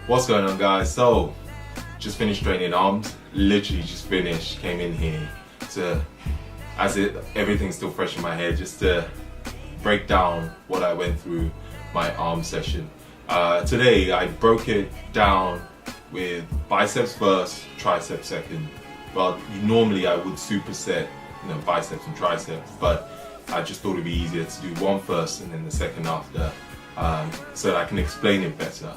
What's going on, guys? So, just finished training arms. Literally just finished. Came in here to, everything's still fresh in my head, just to break down what I went through my arm session. Today I broke it down with biceps first, triceps second. Well, normally I would superset, biceps and triceps, but I just thought it'd be easier to do one first and then the second after, so that I can explain it better.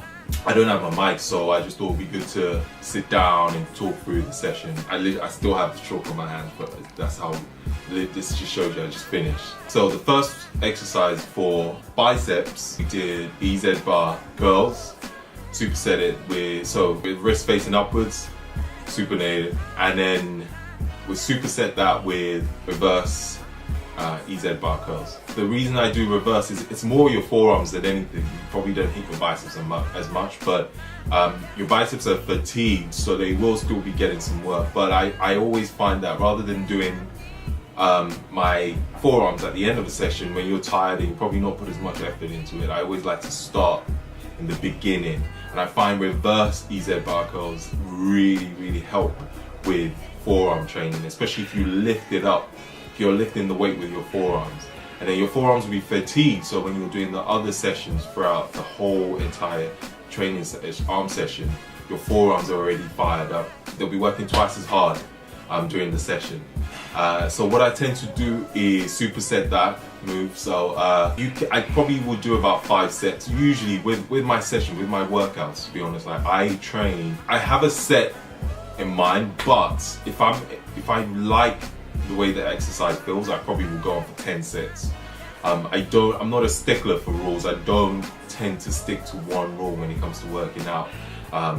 I don't have my mic, so I just thought it'd be good to sit down and talk through the session. I still have the chalk on my hands, but that's how this just shows you I just finished. So the first exercise for biceps, we did EZ bar curls, superset it with wrist facing upwards, supinated, and then we superset that with reverse EZ bar curls. The reason I do reverse is it's more your forearms than anything. You probably don't hit your biceps as much, but your biceps are fatigued, so they will still be getting some work. But I always find that rather than doing my forearms at the end of the session when you're tired and you probably not put as much effort into it, I always like to start in the beginning. And I find reverse EZ bar curls really help with forearm training, especially if you lift it up. If you're lifting the weight with your forearms, and then your forearms will be fatigued, so when you're doing the other sessions throughout the whole entire training arm session, your forearms are already fired up. They'll be working twice as hard during the session. So what I tend to do is superset that move. So I probably would do about 5 sets usually with my session, with my workouts, to be honest. Like I have a set in mind, but if I like the way the exercise feels, I probably will go on for 10 sets. I'm not a stickler for rules. I don't tend to stick to one rule when it comes to working out,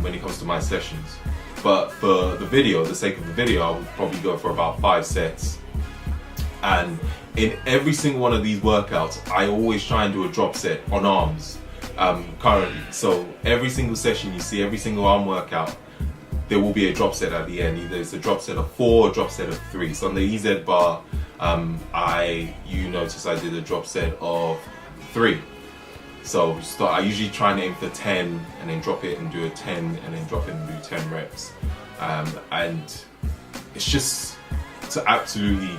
when it comes to my sessions. But for the sake of the video, I would probably go for about 5 sets. And in every single one of these workouts, I always try and do a drop set on arms currently. So every single session you see, every single arm workout, there will be a drop set at the end. Either it's a drop set of 4 or a drop set of 3. So on the EZ bar, you notice I did a drop set of 3. So I usually try and aim for 10 and then drop it and do a 10 and then drop it and do 10 reps. And it's just to absolutely,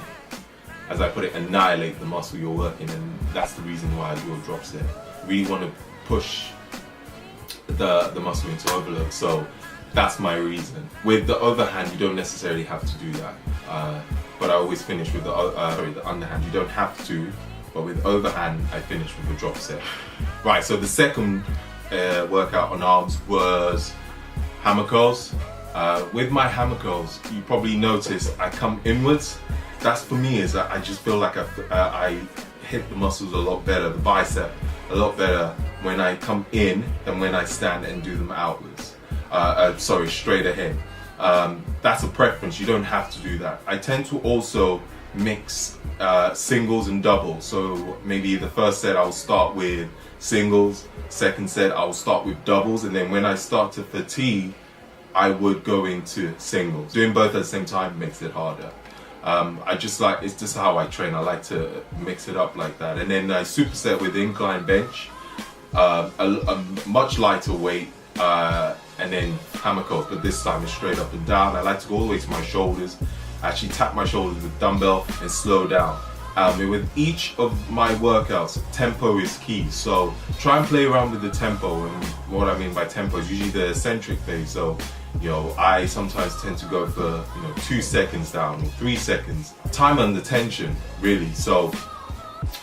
as I put it, annihilate the muscle you're working, and that's the reason why I do a drop set. Really want to push the muscle into overload. So that's my reason. With the overhand, you don't necessarily have to do that. But I always finish with the underhand. You don't have to, but with overhand, I finish with a drop set. Right, so the second workout on arms was hammer curls. With my hammer curls, you probably notice I come inwards. That's for me, is that I just feel like I hit the muscles a lot better, the bicep a lot better when I come in than when I stand and do them outwards. Straight ahead. That's a preference. You don't have to do that. I tend to also mix singles and doubles. So maybe the first set I'll start with singles, second set I'll start with doubles, and then when I start to fatigue, I would go into singles. Doing both at the same time makes it harder. It's just how I train. I like to mix it up like that. And then I superset with incline bench, a much lighter weight, and then hammer curls, but this time it's straight up and down. I like to go all the way to my shoulders. I actually tap my shoulders with dumbbell and slow down. With each of my workouts, tempo is key. So try and play around with the tempo, and what I mean by tempo is usually the eccentric phase. So I sometimes tend to go for 2 seconds down or 3 seconds. Time under tension, really. So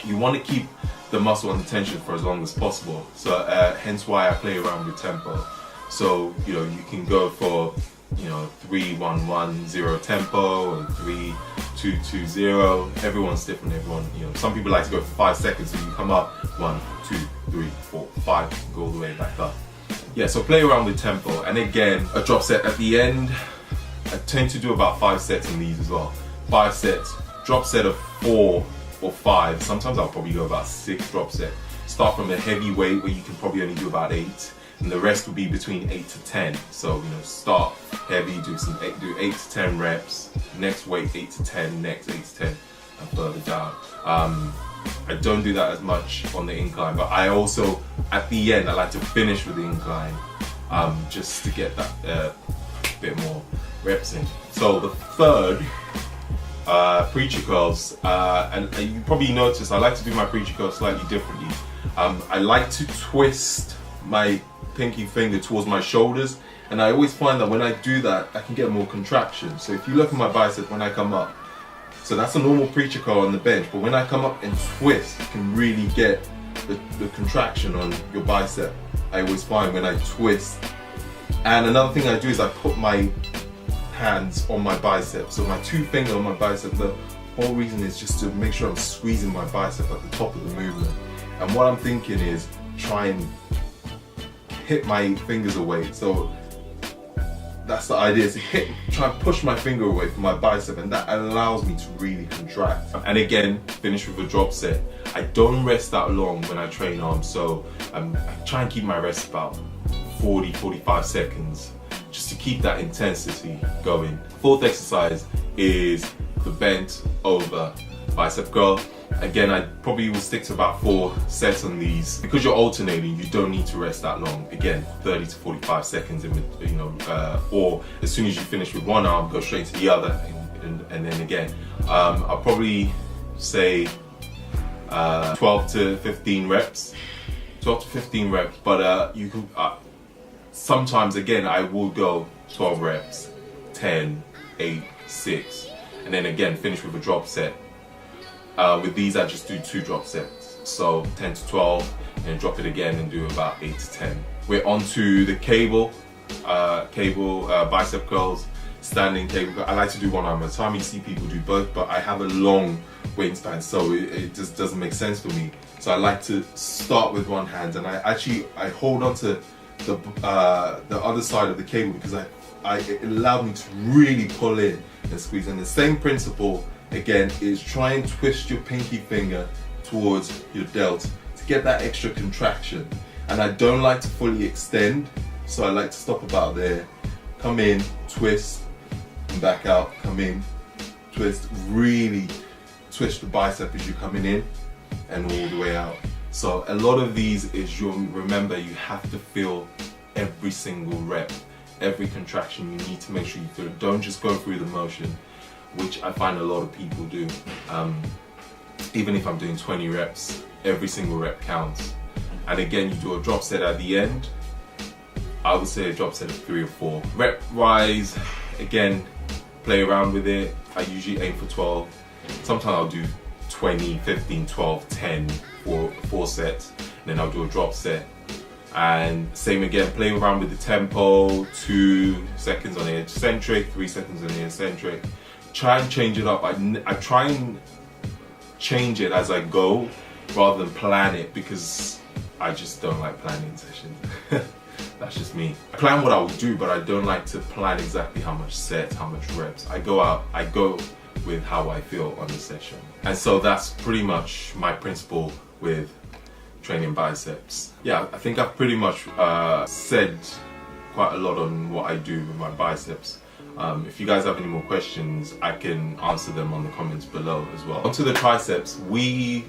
you want to keep the muscle under tension for as long as possible. So hence why I play around with tempo. So you can go for 3-1-1-0 tempo or 3-2-2-0. Everyone's different. Some people like to go for 5 seconds, so you come up 1, 2, 3, 4, 5, go all the way back up. Yeah, so play around with tempo, and again a drop set at the end. I tend to do about 5 sets in these as well. 5 sets, drop set of 4 or 5. Sometimes I'll probably go about 6 drop sets. Start from a heavy weight where you can probably only do about 8. And the rest will be between 8 to 10. So start heavy, do 8 to 10 reps. Next weight 8 to 10, next 8 to 10, and further down. I don't do that as much on the incline, but I also, at the end, I like to finish with the incline just to get that bit more reps in. So the third, preacher curls, and you probably noticed I like to do my preacher curls slightly differently. I like to twist my pinky finger towards my shoulders, and I always find that when I do that, I can get more contraction. So if you look at my bicep when I come up, so that's a normal preacher curl on the bench, but when I come up and twist, you can really get the contraction on your bicep. I always find when I twist. And another thing I do is I put my hands on my bicep, so my two fingers on my bicep. The whole reason is just to make sure I'm squeezing my bicep at the top of the movement. And what I'm thinking is try and hit my fingers away. So that's the idea, is to try and push my finger away from my bicep, and that allows me to really contract. And again, finish with a drop set. I don't rest that long when I train arms, so I try and keep my rest about 40-45 seconds, just to keep that intensity going. Fourth exercise is the bent over bicep curl. Again, I probably will stick to about 4 sets on these. Because you're alternating, you don't need to rest that long. Again, 30 to 45 seconds, or as soon as you finish with one arm, go straight to the other, and then again. I'll probably say 12 to 15 reps. 12 to 15 reps, but you can, sometimes again, I will go 12 reps, 10, 8, 6, and then again, finish with a drop set. With these, I just do 2 drop sets, so 10 to 12, and then drop it again and do about 8 to 10. We're on to the cable bicep curls, standing cable curl. I like to do one arm at a time. You see people do both, but I have a long wingspan, so it just doesn't make sense for me. So I like to start with one hand, and I hold on to the other side of the cable, because it allowed me to really pull in and squeeze. And the same principle again is try and twist your pinky finger towards your delt to get that extra contraction. And I don't like to fully extend, so I like to stop about there, come in, twist, and back out, come in, twist, really twist the bicep as you're coming in and all the way out. So a lot of these is remember, you have to feel every single rep, every contraction. You need to make sure you feel it. Don't just go through the motion, which I find a lot of people do. Even if I'm doing 20 reps, every single rep counts. And again, you do a drop set at the end. I would say a drop set of 3 or 4. Rep wise, again, play around with it. I usually aim for 12. Sometimes I'll do 20, 15, 12, 10, 4 sets. And then I'll do a drop set. And same again, play around with the tempo, 2 seconds on the eccentric, 3 seconds on the eccentric. Try and change it up. I try and change it as I go rather than plan it, because I just don't like planning sessions. That's just me. I plan what I will do, but I don't like to plan exactly how much sets, how much reps. I go with how I feel on the session. And so that's pretty much my principle with training biceps. Yeah, I think I've pretty much said quite a lot on what I do with my biceps. If you guys have any more questions, I can answer them on the comments below as well. Onto the triceps, we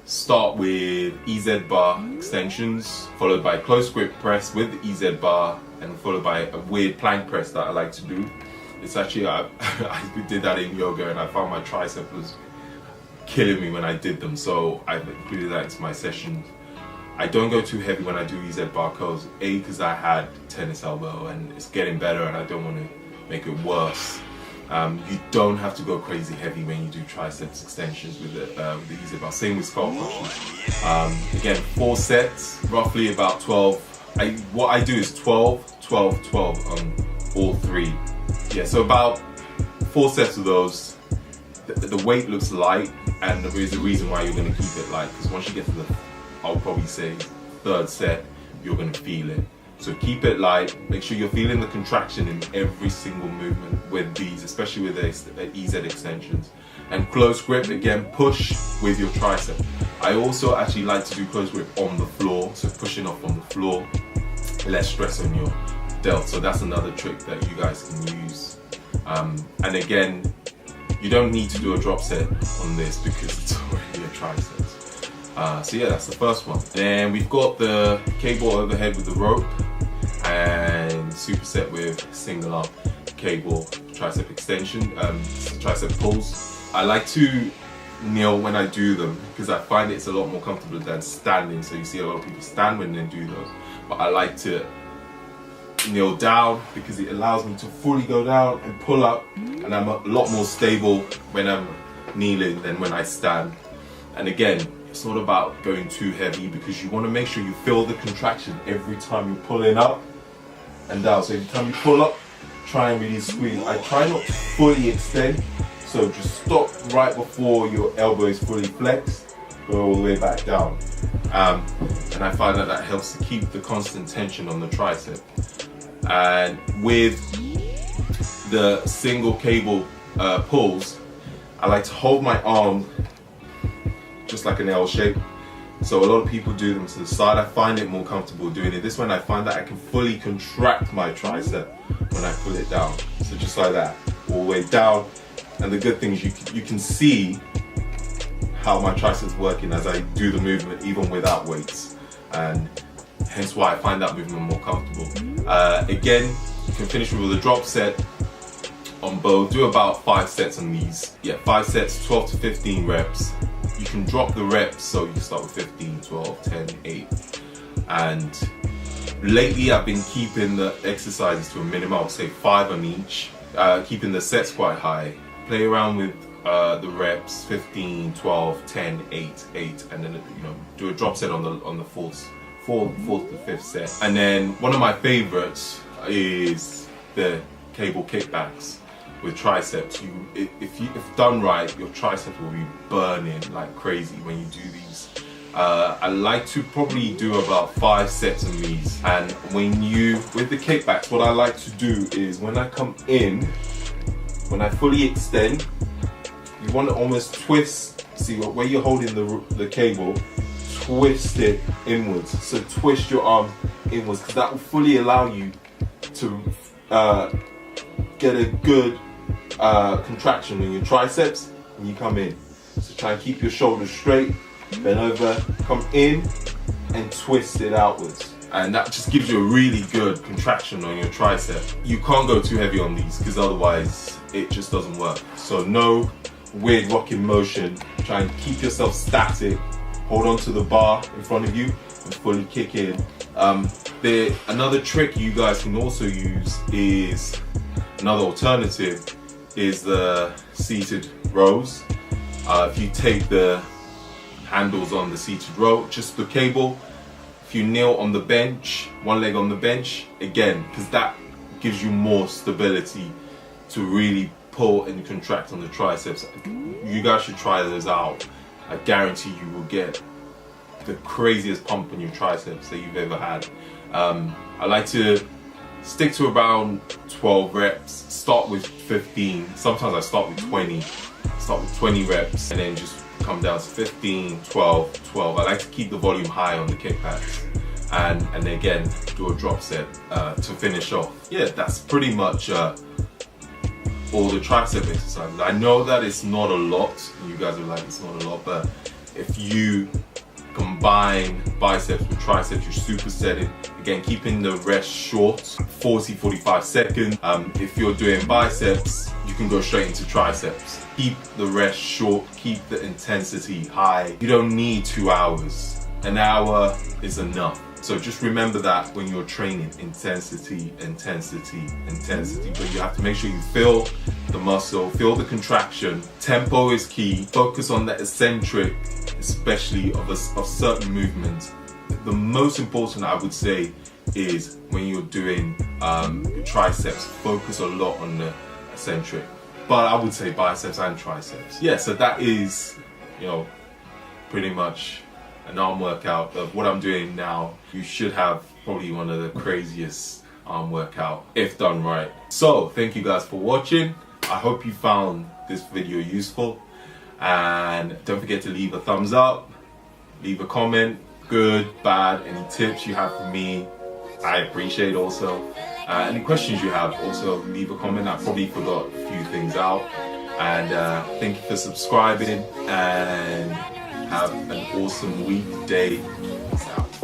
start with EZ bar extensions, followed by close grip press with EZ bar, and followed by a weird plank press that I like to do. It's actually, I did that in yoga, and I found my tricep was killing me when I did them, so I've included that into my sessions. I don't go too heavy when I do EZ bar curls, because I had tennis elbow and it's getting better and I don't want to make it worse. You don't have to go crazy heavy when you do triceps extensions with the EZ bar. Same with skull crushes. Again, 4 sets, roughly about 12. What I do is 12, 12, 12 on all 3. Yeah, so about 4 sets of those. The weight looks light, and there is a reason why you're going to keep it light, because once you get to the, I'll probably say 3rd set, you're going to feel it. So keep it light, make sure you're feeling the contraction in every single movement with these, especially with the EZ extensions. And close grip, again, push with your tricep. I also actually like to do close grip on the floor, so pushing off on the floor, less stress on your delt. So that's another trick that you guys can use. And again, you don't need to do a drop set on this because it's already a tricep. So yeah, that's the first one. Then we've got the cable overhead with the rope, and superset with single arm cable tricep extension, tricep pulls. I like to kneel when I do them because I find it's a lot more comfortable than standing. So you see a lot of people stand when they do those, but I like to kneel down because it allows me to fully go down and pull up, and I'm a lot more stable when I'm kneeling than when I stand. And again, it's not about going too heavy because you want to make sure you feel the contraction every time you're pulling up and down. So every time you pull up, try and really squeeze. I try not to fully extend, so just stop right before your elbow is fully flexed, go all the way back down. And I find that helps to keep the constant tension on the tricep. And with the single cable pulls, I like to hold my arm just like an L shape. So a lot of people do them to the side. I find it more comfortable doing it this way, and I find that I can fully contract my tricep when I pull it down. So just like that, all the way down. And the good thing is you can see how my triceps working as I do the movement even without weights, and hence why I find that movement more comfortable. Again, you can finish with a drop set on both. Do about 5 sets on these. Yeah, 5 sets, 12 to 15 reps. You can drop the reps, so you can start with 15, 12, 10, 8. And lately I've been keeping the exercises to a minimum, I would say 5 on each, keeping the sets quite high. Play around with the reps, 15, 12, 10, 8, 8, and then do a drop set on the fourth to 5th set. And then one of my favorites is the cable kickbacks with triceps. If done right, your triceps will be burning like crazy when you do these. I like to probably do about 5 sets of these. And with the kickbacks, what I like to do is when I come in, when I fully extend, you want to almost twist. See where you're holding the cable, twist it inwards. So twist your arm inwards, because that will fully allow you to get a good contraction in your triceps when you come in. So try and keep your shoulders straight, bend over, come in and twist it outwards, and that just gives you a really good contraction on your tricep. You can't go too heavy on these because otherwise it just doesn't work. So no weird rocking motion. Try and keep yourself static, hold on to the bar in front of you and fully kick in. Another trick you guys can also use is, another alternative is the seated rows. If you take the handles on the seated row, just the cable, if you kneel on the bench, one leg on the bench, again, because that gives you more stability to really pull and contract on the triceps. You guys should try those out. I guarantee you will get the craziest pump in your triceps that you've ever had. I like to stick to around 12 reps, start with 15, sometimes I start with 20. Start with 20 reps and then just come down to 15, 12, 12. I like to keep the volume high on the kickbacks, and again do a drop set to finish off. Yeah, that's pretty much all the tricep exercises. I know that it's not a lot, you guys are like, it's not a lot, but if you combine biceps with triceps, you're supersetting. Again, keeping the rest short, 40-45 seconds. If you're doing biceps, you can go straight into triceps. Keep the rest short, keep the intensity high. You don't need 2 hours. An hour is enough. So just remember that when you're training, intensity, intensity, intensity. But you have to make sure you feel the muscle, feel the contraction. Tempo is key. Focus on the eccentric, especially of certain movements. The most important, I would say, is when you're doing triceps, focus a lot on the eccentric. But I would say biceps and triceps. Yeah, so that is, pretty much an arm workout of what I'm doing now. You should have probably one of the craziest arm workout if done right. So thank you guys for watching. I hope you found this video useful, and don't forget to leave a thumbs up, leave a comment, good, bad, any tips you have for me, I appreciate also. Any questions you have, also leave a comment. I probably forgot a few things out. And thank you for subscribing, and have an awesome weekday. Peace out.